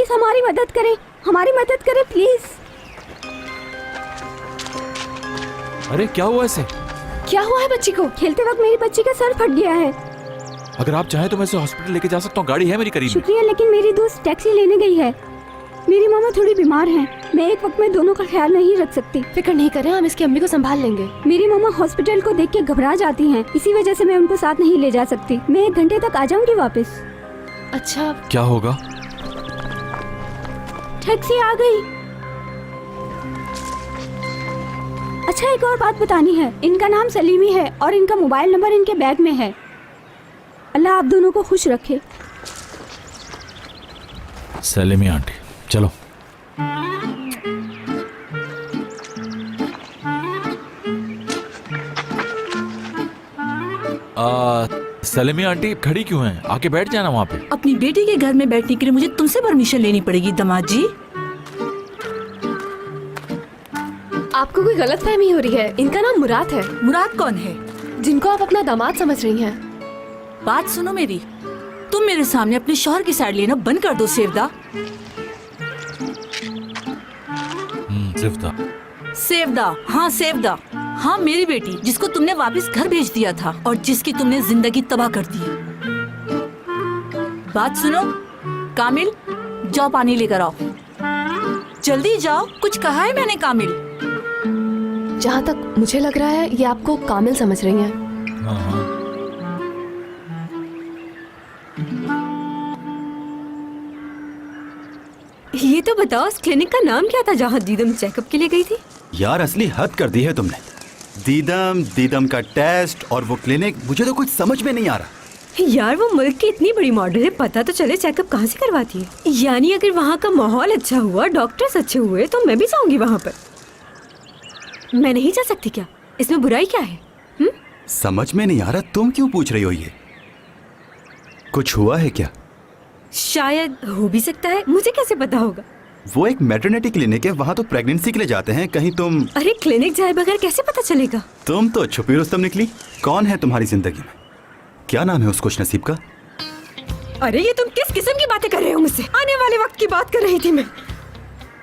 Please हमारी मदद करें प्लीज। अरे क्या हुआ इसे? क्या हुआ है बच्ची को? खेलते वक्त मेरी बच्ची का सर फट गया है। अगर आप चाहें तो मैं इसे हॉस्पिटल लेके जा सकता हूँ, गाड़ी है मेरी करीब में। शुक्रिया, लेकिन मेरी दोस्त टैक्सी लेने गई है। मेरी मामा थोड़ी बीमार हैं। मैं एक वक्त में दोनों का ख्याल नहीं रख सकती। फिक्र नहीं करें, हम इसकी अम्मी को संभाल लेंगे। मेरी मामा हॉस्पिटल को देख के घबरा जाती हैं, इसी वजह से मैं उनको साथ नहीं ले जा सकती। मैं 1 घंटे तक आ जाऊंगी वापस। अच्छा, क्या होगा? टैक्सी आ गई। अच्छा, एक और बात बतानी है। इनका नाम सलीमी है और इनका मोबाइल नंबर इनके बैग में है। अल्लाह आप दोनों को खुश रखे। सलीमी आंटी, चलो। सलीमी आंटी खड़ी क्यों हैं? आके बैठ जाना वहाँ पे। अपनी बेटी के घर में बैठने के लिए मुझे तुमसे परमिशन लेनी पड़ेगी दामाद जी। आपको कोई गलतफहमी हो रही है। इनका नाम मुराद है। मुराद कौन है? जिनको आप अपना दामाद समझ रही हैं। बात सुनो मेरी, तुम मेरे सामने अपने शौहर की साइड लेना बंद कर दो सेवदा। सेवदा, हाँ सेवदा, हाँ मेरी बेटी जिसको तुमने वापस घर भेज दिया था और जिसकी तुमने जिंदगी तबाह कर दी। बात सुनो, कामिल जाओ पानी लेकर आओ, जल्दी जाओ। कुछ कहा है मैंने कामिल? जहाँ तक मुझे लग रहा है ये आपको कामिल समझ रही हैं। ये तो बताओ, उस क्लिनिक का नाम क्या था जहाँ दीदम चेकअप के लिए गई थी? यार असली हद कर दी है तुमने। दीदम का टेस्ट और वो क्लिनिक, मुझे तो कुछ समझ में नहीं आ रहा। यार वो मुल्क की इतनी बड़ी मॉडल है, पता तो चले चेकअप कहाँ से करवाती है। यानी अगर वहाँ का माहौल अच्छा हुआ, डॉक्टर्स अच्छे हुए तो मैं भी जाऊंगी वहाँ पर। मैं नहीं जा सकती क्या? इसमें बुराई क्या है? समझ में नहीं आ रहा, तुम क्यों पूछ रही हो ये? कुछ हुआ है क्या? शायद हो भी सकता है, मुझे कैसे पता होगा? वो एक मैटरनिटी क्लिनिक है, वहाँ तो प्रेगनेंसी के लिए जाते हैं। कहीं तुम... अरे क्लिनिक जाए बगैर कैसे पता चलेगा? तुम तो छुपी रुस्तम निकली। कौन है तुम्हारी जिंदगी में? क्या नाम है उस खुश नसीब का? अरे ये तुम किस किस्म की बातें कर रहे हो मुझसे? आने वाले वक्त की बात कर रही थी मैं।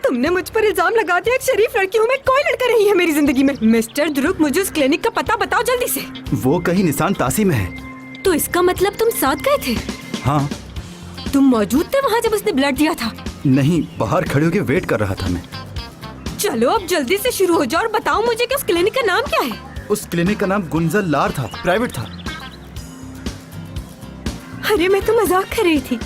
तुमने मुझ पर इल्जाम लगा दिया। एक शरीफ लड़की हूँ मैं, कोई लड़का नहीं है मेरी जिंदगी में। मिस्टर ध्रुव, मुझे उस क्लिनिक का पता बताओ जल्दी से। वो कहीं निशान तासी में है। तो इसका मतलब तुम साथ गए थे? हाँ। तुम मौजूद थे वहाँ जब उसने ब्लड दिया था? नहीं, बाहर खड़े होकर वेट कर रहा था मैं। चलो अब जल्दी से शुरू हो जाओ और बताओ मुझे कि उस क्लिनिक का नाम क्या है? उस क्लिनिक का नाम गुंजल लार था, प्राइवेट था। अरे मैं तो मजाक कर रही थी।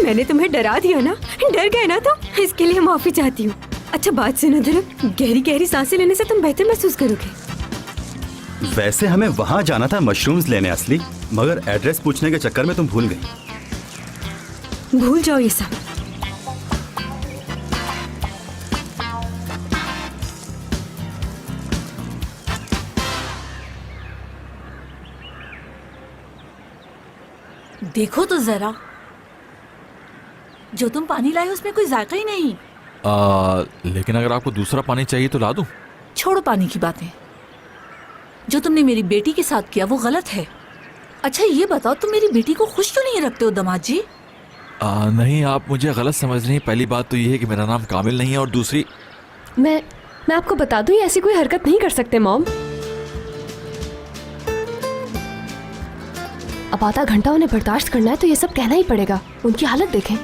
मैंने तुम्हें डरा दिया ना? डर गए ना? तो इसके लिए माफी चाहती हूँ। अच्छा बात सुनो ध्रुव, गहरी गहरी सांसें लेने से तुम बेहतर महसूस करोगे। वैसे हमें वहाँ जाना था मशरूम्स लेने असली, मगर एड्रेस पूछने के चक्कर में तुम भूल गई। भूल जाओ ये सब। देखो तो जरा, जो तुम पानी लाए उसमें कोई जायका ही नहीं। लेकिन अगर आपको दूसरा पानी चाहिए तो ला दूं। छोड़ो पानी की बातें। जो तुमने मेरी बेटी के साथ किया वो गलत है। अच्छा ये बताओ, तुम मेरी बेटी को खुश क्यों नहीं रखते हो दामाद जी? नहीं, आप मुझे गलत समझ रही हैं। पहली बात तो ये है कि मेरा नाम कामिल नहीं है, और दूसरी मैं आपको बता दूं, ये ऐसी कोई हरकत नहीं कर सकते मॉम। अब आधा घंटा उन्हें बर्दाश्त करना है तो ये सब कहना ही पड़ेगा। उनकी हालत देखें।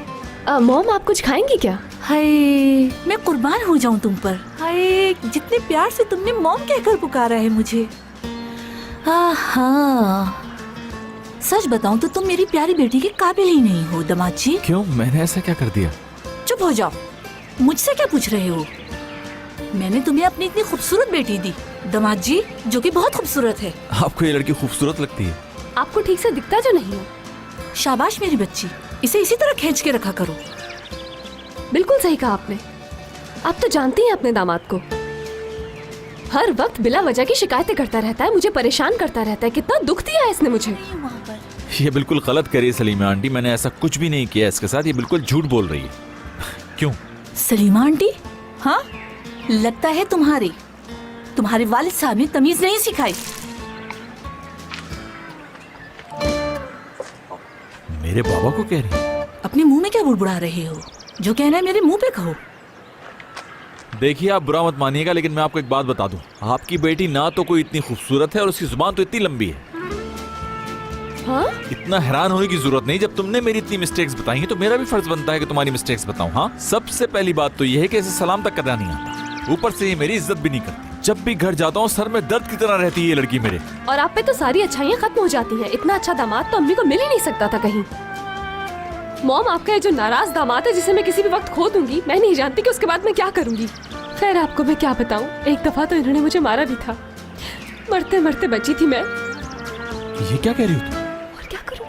मॉम आप कुछ खाएंगी क्या? हाय, मैं कुर्बान हो जाऊं तुम पर। हाय, जितने प्यार से तुमने मॉम कहकर पुकारा है मुझे। हाँ, सच बताऊं तो तुम मेरी प्यारी बेटी के काबिल ही नहीं हो दामाद जी। क्यों? मैंने ऐसा क्या कर दिया? चुप हो जाओ, मुझसे क्या पूछ रहे हो? मैंने तुम्हें अपनी इतनी खूबसूरत बेटी दी दामाद जी, जो कि बहुत खूबसूरत है। आपको ये लड़की खूबसूरत लगती है? आपको ठीक से दिखता जो नहीं है। शाबाश मेरी बच्ची, इसे इसी तरह खींच के रखा करो। बिल्कुल सही कहा आपने। आप तो जानती हैं अपने दामाद को, हर वक्त बिला वजह की शिकायतें करता रहता है, मुझे परेशान करता रहता है। कितना दुख दिया है इसने मुझे। ये बिल्कुल गलत करी सलीमा आंटी, मैंने ऐसा कुछ भी नहीं किया इसके साथ। ये बिल्कुल झूठ बोल रही है। क्यों? सलीमा आंटी? हाँ, लगता है तुम्हारे वालिद साहब ने तमीज नहीं सिखाई। मेरे बाबा को कह रही है? अपने मुंह में क्या बुड़बुड़ा रहे हो? जो कहना है मेरे मुंह पे कहो। देखिए आप बुरा मत मानिएगा, लेकिन मैं आपको एक बात बता दूं, आपकी बेटी ना तो कोई इतनी खूबसूरत है और उसकी जुबान तो इतनी लंबी है। हाँ? इतना हैरान होने की जरूरत नहीं। जब तुमने मेरी इतनी मिस्टेक्स बताई हैं तो मेरा भी फर्ज बनता है कि तुम्हारी मिस्टेक्स बताऊं। हाँ, सबसे पहली बात तो यह है कि इसे सलाम तक करना नहीं आता, ऊपर से ये मेरी इज्जत भी नहीं करती। जब भी घर जाता हूँ सर में दर्द की तरह रहती है ये लड़की मेरे। और आप पे तो सारी अच्छाइयाँ खत्म हो जाती हैं। इतना अच्छा दामाद तो अम्मी को मिल ही नहीं सकता था कहीं। मॉम, आपका ये जो नाराज दामाद है जिसे मैं किसी भी वक्त खो दूंगी, मैं नहीं जानती कि उसके बाद मैं क्या करूंगी। खैर आपको मैं क्या बताऊं, एक दफा तो इन्होंने मुझे मारा भी था। मरते मरते बची थी मैं। ये क्या कह रही हो तुम? और क्या करूं?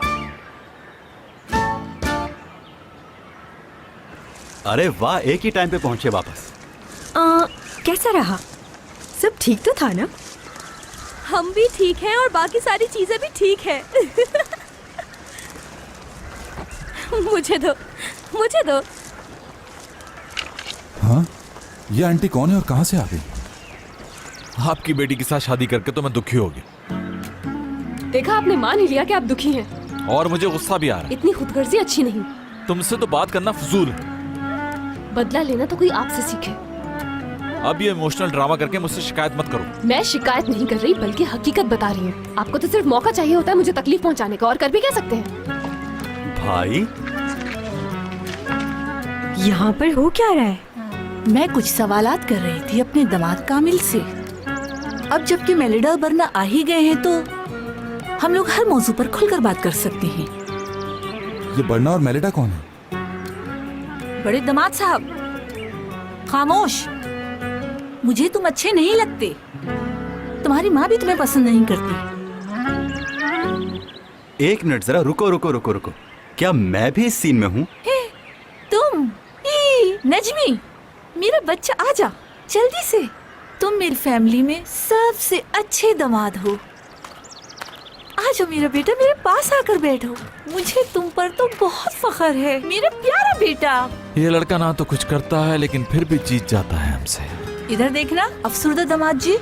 अरे वाह, एक ही टाइम पे पहुंचे वापस। कैसा रहा? सब ठीक तो था ना? हम भी ठीक हैं और बाकी सारी चीजें भी ठीक है। मुझे दो, मुझे दो। हाँ, ये आंटी कौन है और कहाँ से आ गई? आपकी बेटी के साथ शादी करके तो मैं दुखी हो गया देखा, आपने मान ही लिया कि आप दुखी हैं। और मुझे गुस्सा भी आ रहा इतनी खुदगर्जी अच्छी नहीं। है। तुमसे तो बात करना फजूल है। बदला लेना तो कोई आपसे सीखे। अब ये इमोशनल ड्रामा करके मुझसे शिकायत मत करो। मैं शिकायत नहीं कर रही बल्कि हकीकत बता रही हूँ। आपको तो सिर्फ मौका चाहिए होता है मुझे तकलीफ पहुँचाने का, और कर भी क्या सकते हैं। भाई, यहाँ पर हो क्या रहा है? मैं कुछ सवालात कर रही थी अपने दामाद कामिल से। अब जबकि मेलिडा बरना आ ही गए हैं तो हम लोग हर मौजू पर खुलकर बात कर सकते हैं। ये बर्ना और मेलिडा कौन है? बड़े दामाद साहब, खामोश। मुझे तुम अच्छे नहीं लगते। तुम्हारी माँ भी तुम्हें पसंद नहीं करती। एक मिनट, जरा रुको रुको रुको रुको। क्या मैं भी इस सीन में हूँ? तुम नजमी, मेरा बच्चा, आजा जल्दी से। तुम मेरी फैमिली में सबसे अच्छे दामाद हो। आजा मेरा बेटा, मेरे पास आकर बैठो। मुझे तुम पर तो बहुत फख्र है मेरा प्यारा बेटा। ये लड़का ना तो कुछ करता है लेकिन फिर भी जीत जाता है हमसे। इधर देखना अफसरदा दामाद जी,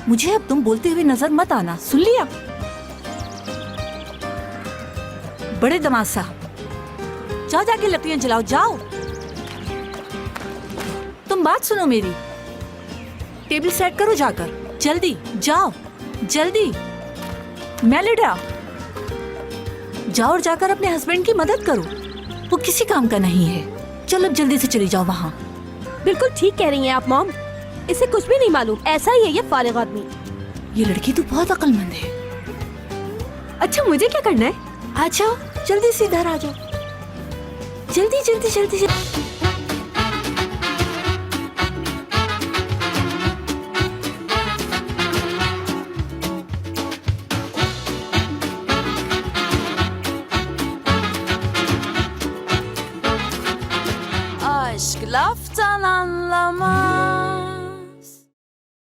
मुझे अब तुम बोलते हुए नजर मत आना, सुन लिया? बड़े दामाद साहब, जाओ जाके लकड़ियां जलाओ, जाओ। तुम बात सुनो मेरी, टेबल सेट करो जाकर, जल्दी जाओ, जल्दी। मेलिडा, जाओ और जाकर अपने हस्बैंड की मदद करो, वो किसी काम का नहीं है। चलो अब जल्दी से चली जाओ वहाँ। बिल्कुल ठीक कह रही हैं आप मॉम, इसे कुछ भी नहीं मालूम, ऐसा ही है ये फारिग आदमी। ये लड़की तो बहुत अक्लमंद है। अच्छा, मुझे क्या करना है? आ जाओ, जल्दी से इधर आ जाओ, जल्दी जल्दी जल्दी जल्दी। Aşk laftan anlamaz.